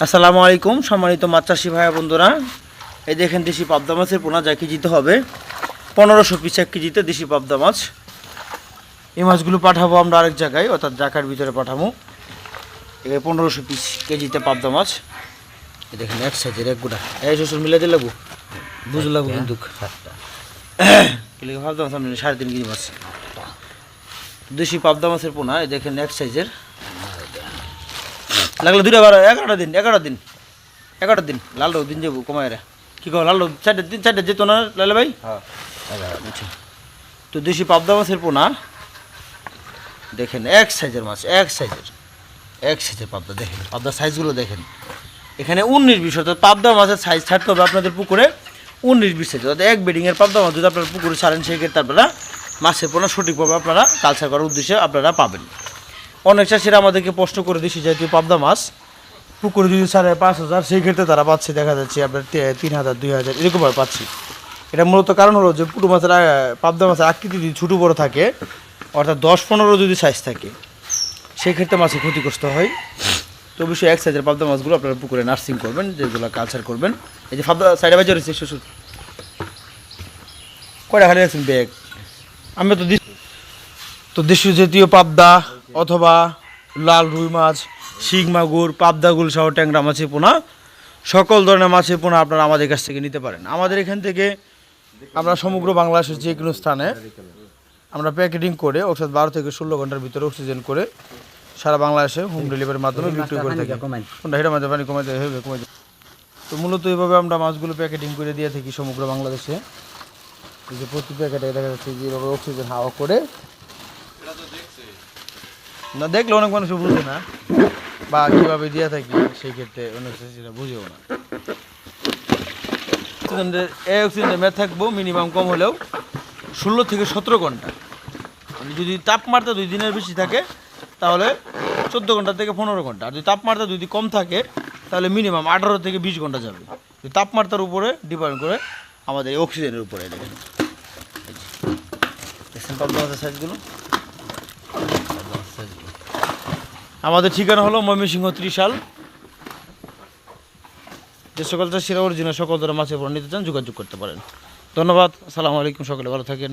আসসালামু আলাইকুম সম্মানিত মাছ চাষি ভাই বন্ধুরা, এই দেখেন দেশি পাবদা মাছের পোনা যা কেজিতে হবে 1500 পিস 1 কেজিতে দেশি পাবদা মাছ। এই মাছগুলো পাঠাবো আমরা আরেক জায়গায়, অর্থাৎ ঢাকার ভিতরে পাঠাবো। এই 1500 পিস কেজিতে পাবদা মাছ। এই দেখেন এক সাইজের এক গোটা, এই শ্বশুর মিলে দিয়ে লাগবো, বুঝে লাগবো কিন্তু পাবদা মাছ আপনি 3.5 কেজি মাছ দেশি পাবদা মাছের পোনা। এই দেখেন এক সাইজের, লাগলে 11 দিন লাল রোদ দিন যাবো কমায় কি কো লাল রোদ 4 দিন যেত না লালে ভাই। আচ্ছা, তো দেশি পাবদা মাছের পোনা দেখেন এক সাইজের মাছ, এক সাইজের পাবদা। দেখেন পাবদার সাইজগুলো দেখেন, এখানে 19-20 অর্থাৎ পাবদা মাছের সাইজ ছাড়তে হবে আপনাদের পুকুরে 19-20 সাইজ। অর্থাৎ এক বেডিংয়ের পাবদা মাছ যদি আপনারা পুকুরে ছাড়েন সেই ক্ষেত্রে আপনারা মাছের পোনা সঠিকভাবে আপনারা কালচার করার উদ্দেশ্যে আপনারা পাবেন। অনেক চাষিরা আমাদেরকে প্রশ্ন করে দেশি জাতীয় পাবদা মাছ পুকুরে যদি 5,500 সেই ক্ষেত্রে তারা পাচ্ছে দেখা যাচ্ছে আপনার 3,000 2,000 এরকমভাবে পাচ্ছি। এটা মূলত কারণ হলো যে পুরো মাছের পাবদা মাছের আকৃতি যদি ছোটো বড়ো থাকে, অর্থাৎ 10-15 যদি সাইজ থাকে সেই ক্ষেত্রে মাছের ক্ষতিগ্রস্ত হয়। তো অবশ্যই এক সাইজের পাবদা মাছগুলো আপনারা পুকুরে নার্সিং করবেন, যেগুলো কালচার করবেন। এই যে পাবদা সাইডে বাজে রয়েছে শ্বশুর কয়টা খালি আছেন ব্যাগ আমি তো দেশীয় জাতীয় পাবদা অথবা লাল রুই মাছ, শিং মাগুর, পাবদাগুল সহ ট্যাংরা মাছের পোনা, সকল ধরনের মাছের পোনা আপনারা আমাদের কাছ থেকে নিতে পারেন। আমাদের এখান থেকে আমরা সমগ্র বাংলাদেশের যে কোনো স্থানে আমরা প্যাকেটিং করে অর্থাৎ 12 থেকে 16 ঘন্টার ভিতরে অক্সিজেন করে সারা বাংলাদেশে হোম ডেলিভারির মাধ্যমে বিক্রি করে থাকি। হেঁটে মাঝে পানি কমাইতে হবে কমাইতে। তো মূলত এইভাবে আমরা মাছগুলো প্যাকেটিং করে দিয়ে থাকি সমগ্র বাংলাদেশে। এই যে প্রতি প্যাকেটে দেখা যাচ্ছে যেভাবে অক্সিজেন হাওয়া করে না, দেখলে অনেক মানুষ বুঝে না বা কীভাবে দিয়ে থাকি সেই ক্ষেত্রে অনেক সেটা বুঝেও না। এই অক্সিজেনের মেয়াদ থাকবো মিনিমাম কম হলেও 16 থেকে 17 ঘন্টা। মানে যদি তাপমাত্রা 2 দিনের বেশি থাকে তাহলে 14 ঘন্টা থেকে 15 ঘন্টা, আর যদি তাপমাত্রা যদি কম থাকে তাহলে মিনিমাম 18 থেকে 20 ঘন্টা যাবে। তাপমাত্রার উপরে ডিপেন্ড করে আমাদের এই অক্সিজেনের উপরে। দেখেন পাবদা মাছের সাইজগুলো। আমাদের ঠিকানা হলো ময়মনসিংহ ত্রিশাল। যে সকল চাষিরা অরিজিনাল সকল ধরনের মাছের পোনা নিতে চান যোগাযোগ করতে পারেন। ধন্যবাদ, আসসালামু আলাইকুম, সকলে ভালো থাকেন।